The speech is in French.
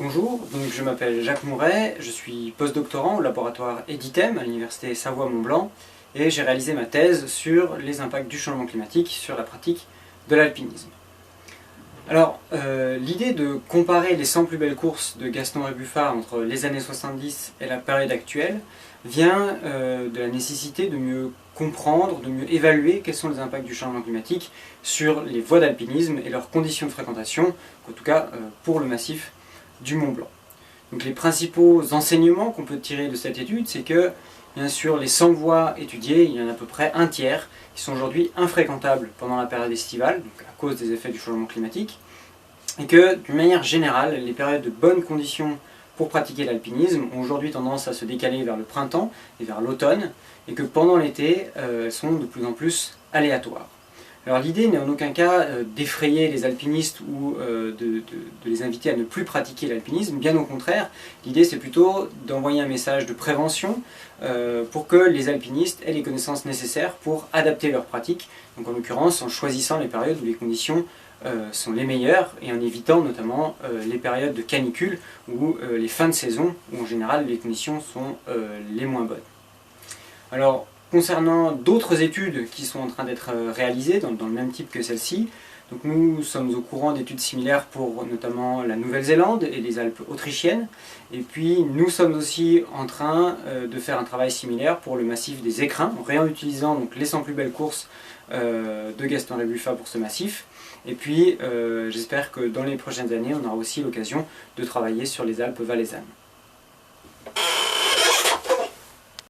Bonjour, donc je m'appelle Jacques Mouret, je suis postdoctorant au laboratoire EDITEM à l'université Savoie-Mont-Blanc et j'ai réalisé ma thèse sur les impacts du changement climatique sur la pratique de l'alpinisme. Alors, l'idée de comparer les 100 plus belles courses de Gaston Rébuffat entre les années 70 et la période actuelle vient de la nécessité de mieux comprendre, de mieux évaluer quels sont les impacts du changement climatique sur les voies d'alpinisme et leurs conditions de fréquentation, en tout cas pour le massif du Mont Blanc. Donc les principaux enseignements qu'on peut tirer de cette étude, c'est que bien sûr les 100 voies étudiées, il y en a à peu près un tiers qui sont aujourd'hui infréquentables pendant la période estivale, donc à cause des effets du changement climatique, et que d'une manière générale, les périodes de bonnes conditions pour pratiquer l'alpinisme ont aujourd'hui tendance à se décaler vers le printemps et vers l'automne, et que pendant l'été, elles sont de plus en plus aléatoires. Alors l'idée n'est en aucun cas d'effrayer les alpinistes ou de les inviter à ne plus pratiquer l'alpinisme, bien au contraire, l'idée c'est plutôt d'envoyer un message de prévention pour que les alpinistes aient les connaissances nécessaires pour adapter leur pratique, donc en l'occurrence en choisissant les périodes où les conditions sont les meilleures et en évitant notamment les périodes de canicule ou les fins de saison où en général les conditions sont les moins bonnes. Alors, concernant d'autres études qui sont en train d'être réalisées dans le même type que celle-ci, donc nous sommes au courant d'études similaires pour notamment la Nouvelle-Zélande et les Alpes autrichiennes, et puis nous sommes aussi en train de faire un travail similaire pour le massif des Écrins, en réutilisant donc les 100 plus belles courses de Gaston Rébuffat pour ce massif, et puis j'espère que dans les prochaines années on aura aussi l'occasion de travailler sur les Alpes valaisannes.